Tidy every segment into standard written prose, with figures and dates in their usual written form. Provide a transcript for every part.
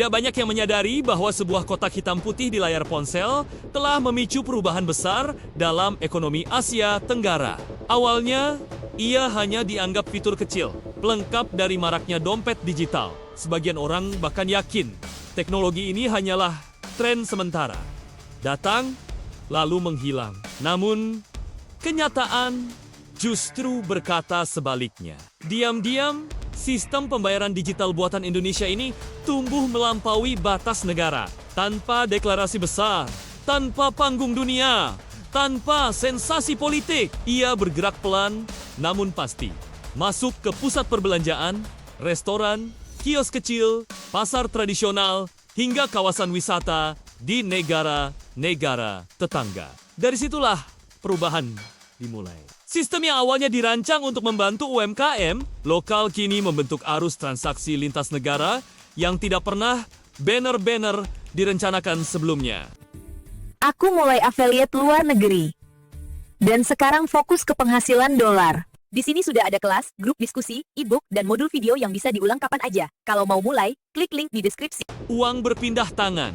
Tidak banyak yang menyadari bahwa sebuah kotak hitam putih di layar ponsel telah memicu perubahan besar dalam ekonomi Asia Tenggara. Awalnya, ia hanya dianggap fitur kecil, pelengkap dari maraknya dompet digital. Sebagian orang bahkan yakin teknologi ini hanyalah tren sementara. Datang, lalu menghilang. Namun, kenyataan justru berkata sebaliknya. Diam-diam, sistem pembayaran digital buatan Indonesia ini tumbuh melampaui batas negara. Tanpa deklarasi besar, tanpa panggung dunia, tanpa sensasi politik, ia bergerak pelan namun pasti. Masuk ke pusat perbelanjaan, restoran, kios kecil, pasar tradisional, hingga kawasan wisata di negara-negara tetangga. Dari situlah perubahan dimulai. Sistem yang awalnya dirancang untuk membantu UMKM lokal kini membentuk arus transaksi lintas negara yang tidak pernah banner-banner direncanakan sebelumnya. Aku mulai affiliate luar negeri. Dan sekarang fokus ke penghasilan dolar. Di sini sudah ada kelas, grup diskusi, e-book, dan modul video yang bisa diulang kapan aja. Kalau mau mulai, klik link di deskripsi. Uang berpindah tangan,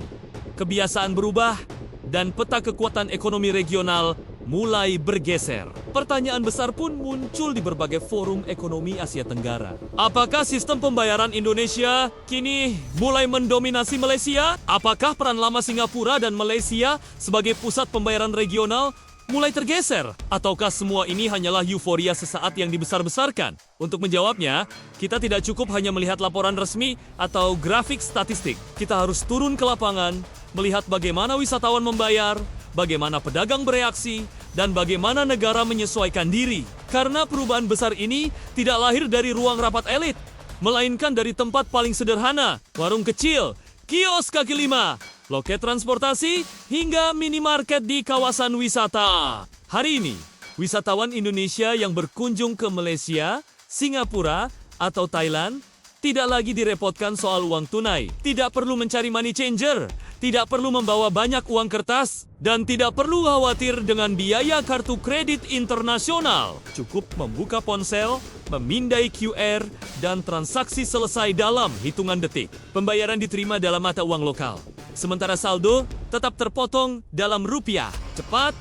kebiasaan berubah, dan peta kekuatan ekonomi regional mulai bergeser. Pertanyaan besar pun muncul di berbagai forum ekonomi Asia Tenggara. Apakah sistem pembayaran Indonesia kini mulai mendominasi Malaysia? Apakah peran lama Singapura dan Malaysia sebagai pusat pembayaran regional mulai tergeser? Ataukah semua ini hanyalah euforia sesaat yang dibesar-besarkan? Untuk menjawabnya, kita tidak cukup hanya melihat laporan resmi atau grafik statistik. Kita harus turun ke lapangan, melihat bagaimana wisatawan membayar, bagaimana pedagang bereaksi, dan bagaimana negara menyesuaikan diri. Karena perubahan besar ini tidak lahir dari ruang rapat elit, melainkan dari tempat paling sederhana, warung kecil, kios kaki lima, loket transportasi, hingga minimarket di kawasan wisata. Hari ini, wisatawan Indonesia yang berkunjung ke Malaysia, Singapura, atau Thailand tidak lagi direpotkan soal uang tunai, tidak perlu mencari money changer, tidak perlu membawa banyak uang kertas, dan tidak perlu khawatir dengan biaya kartu kredit internasional. Cukup membuka ponsel, memindai QR, dan transaksi selesai dalam hitungan detik. Pembayaran diterima dalam mata uang lokal, sementara saldo tetap terpotong dalam rupiah. Cepat,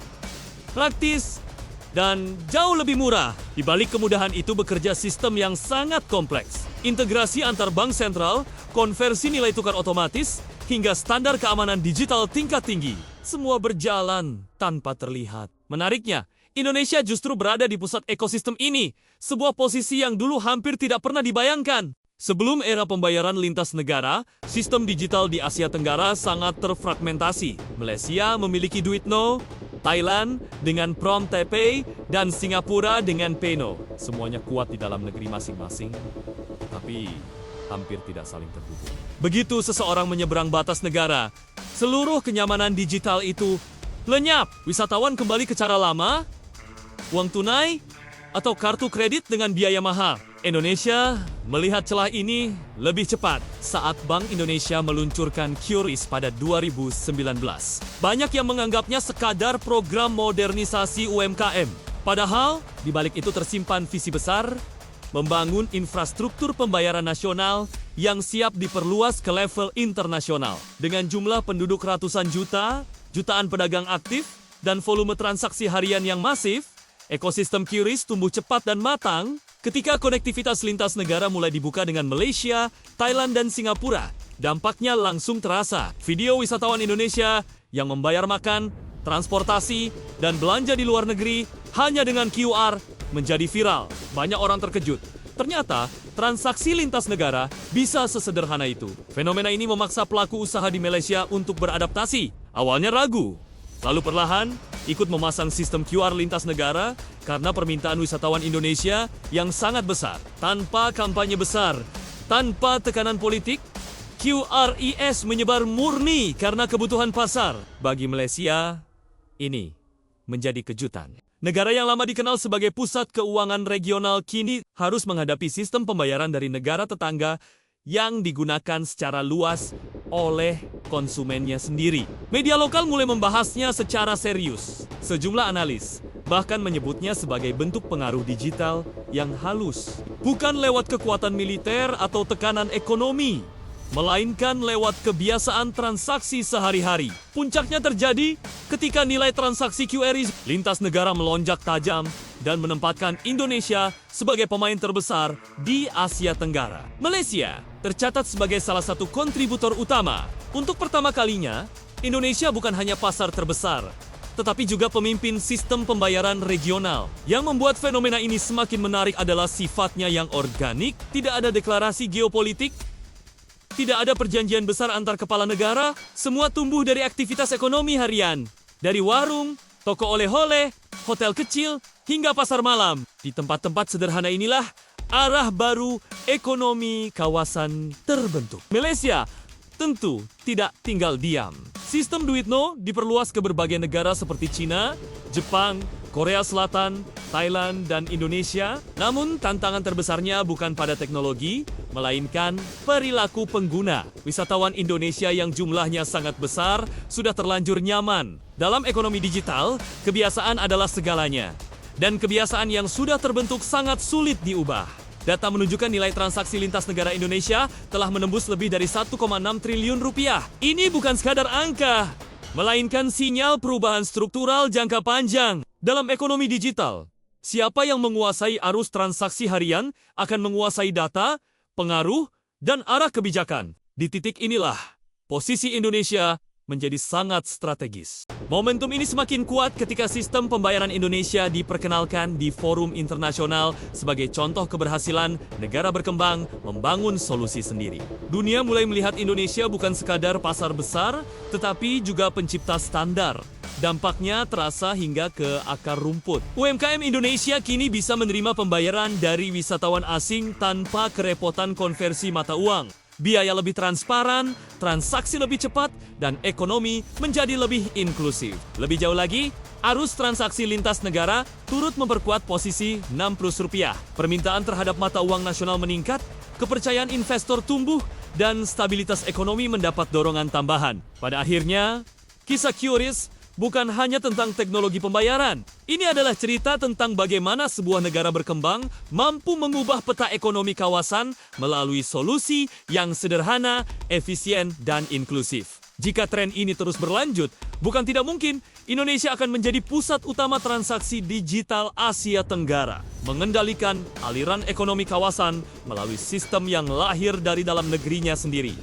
praktis, dan jauh lebih murah. Di balik kemudahan itu bekerja sistem yang sangat kompleks. Integrasi antar bank sentral, konversi nilai tukar otomatis, hingga standar keamanan digital tingkat tinggi. Semua berjalan tanpa terlihat. Menariknya, Indonesia justru berada di pusat ekosistem ini, sebuah posisi yang dulu hampir tidak pernah dibayangkan. Sebelum era pembayaran lintas negara, sistem digital di Asia Tenggara sangat terfragmentasi. Malaysia memiliki Duitno, Thailand dengan PromptPay, dan Singapura dengan Payno. Semuanya kuat di dalam negeri masing-masing, tapi hampir tidak saling terhubung. Begitu seseorang menyeberang batas negara, seluruh kenyamanan digital itu lenyap. Wisatawan kembali ke cara lama, uang tunai, atau kartu kredit dengan biaya mahal. Indonesia melihat celah ini lebih cepat saat Bank Indonesia meluncurkan QRIS pada 2019. Banyak yang menganggapnya sekadar program modernisasi UMKM. Padahal, di balik itu tersimpan visi besar, membangun infrastruktur pembayaran nasional yang siap diperluas ke level internasional. Dengan jumlah penduduk ratusan juta, jutaan pedagang aktif, dan volume transaksi harian yang masif, ekosistem QRIS tumbuh cepat dan matang ketika konektivitas lintas negara mulai dibuka dengan Malaysia, Thailand, dan Singapura. Dampaknya langsung terasa. Video wisatawan Indonesia yang membayar makan, transportasi, dan belanja di luar negeri hanya dengan QR menjadi viral. Banyak orang terkejut. Ternyata, transaksi lintas negara bisa sesederhana itu. Fenomena ini memaksa pelaku usaha di Malaysia untuk beradaptasi. Awalnya ragu, lalu perlahan ikut memasang sistem QR lintas negara karena permintaan wisatawan Indonesia yang sangat besar. Tanpa kampanye besar, tanpa tekanan politik, QRIS menyebar murni karena kebutuhan pasar. Bagi Malaysia, ini menjadi kejutan. Negara yang lama dikenal sebagai pusat keuangan regional kini harus menghadapi sistem pembayaran dari negara tetangga yang digunakan secara luas oleh konsumennya sendiri. Media lokal mulai membahasnya secara serius. Sejumlah analis bahkan menyebutnya sebagai bentuk pengaruh digital yang halus. Bukan lewat kekuatan militer atau tekanan ekonomi, melainkan lewat kebiasaan transaksi sehari-hari. Puncaknya terjadi ketika nilai transaksi QRIS lintas negara melonjak tajam dan menempatkan Indonesia sebagai pemain terbesar di Asia Tenggara. Malaysia tercatat sebagai salah satu kontributor utama. Untuk pertama kalinya, Indonesia bukan hanya pasar terbesar, tetapi juga pemimpin sistem pembayaran regional. Yang membuat fenomena ini semakin menarik adalah sifatnya yang organik, tidak ada deklarasi geopolitik, tidak ada perjanjian besar antar kepala negara, semua tumbuh dari aktivitas ekonomi harian. Dari warung, toko oleh-oleh, hotel kecil, hingga pasar malam. Di tempat-tempat sederhana inilah arah baru ekonomi kawasan terbentuk. Malaysia tentu tidak tinggal diam. Sistem duit no diperluas ke berbagai negara seperti Cina, Jepang, Korea Selatan, Thailand, dan Indonesia. Namun tantangan terbesarnya bukan pada teknologi, melainkan perilaku pengguna. Wisatawan Indonesia yang jumlahnya sangat besar sudah terlanjur nyaman. Dalam ekonomi digital, kebiasaan adalah segalanya. Dan kebiasaan yang sudah terbentuk sangat sulit diubah. Data menunjukkan nilai transaksi lintas negara Indonesia telah menembus lebih dari 1,6 triliun rupiah. Ini bukan sekadar angka, melainkan sinyal perubahan struktural jangka panjang. Dalam ekonomi digital, siapa yang menguasai arus transaksi harian akan menguasai data, pengaruh, dan arah kebijakan. Di titik inilah, posisi Indonesia menjadi sangat strategis. Momentum ini semakin kuat ketika sistem pembayaran Indonesia diperkenalkan di forum internasional sebagai contoh keberhasilan negara berkembang membangun solusi sendiri. Dunia mulai melihat Indonesia bukan sekadar pasar besar, tetapi juga pencipta standar. Dampaknya terasa hingga ke akar rumput. UMKM Indonesia kini bisa menerima pembayaran dari wisatawan asing tanpa kerepotan konversi mata uang. Biaya lebih transparan, transaksi lebih cepat, dan ekonomi menjadi lebih inklusif. Lebih jauh lagi, arus transaksi lintas negara turut memperkuat posisi Rp6. Permintaan terhadap mata uang nasional meningkat, kepercayaan investor tumbuh, dan stabilitas ekonomi mendapat dorongan tambahan. Pada akhirnya, kisah QRIS bukan hanya tentang teknologi pembayaran. Ini adalah cerita tentang bagaimana sebuah negara berkembang mampu mengubah peta ekonomi kawasan melalui solusi yang sederhana, efisien, dan inklusif. Jika tren ini terus berlanjut, bukan tidak mungkin Indonesia akan menjadi pusat utama transaksi digital Asia Tenggara, mengendalikan aliran ekonomi kawasan melalui sistem yang lahir dari dalam negerinya sendiri.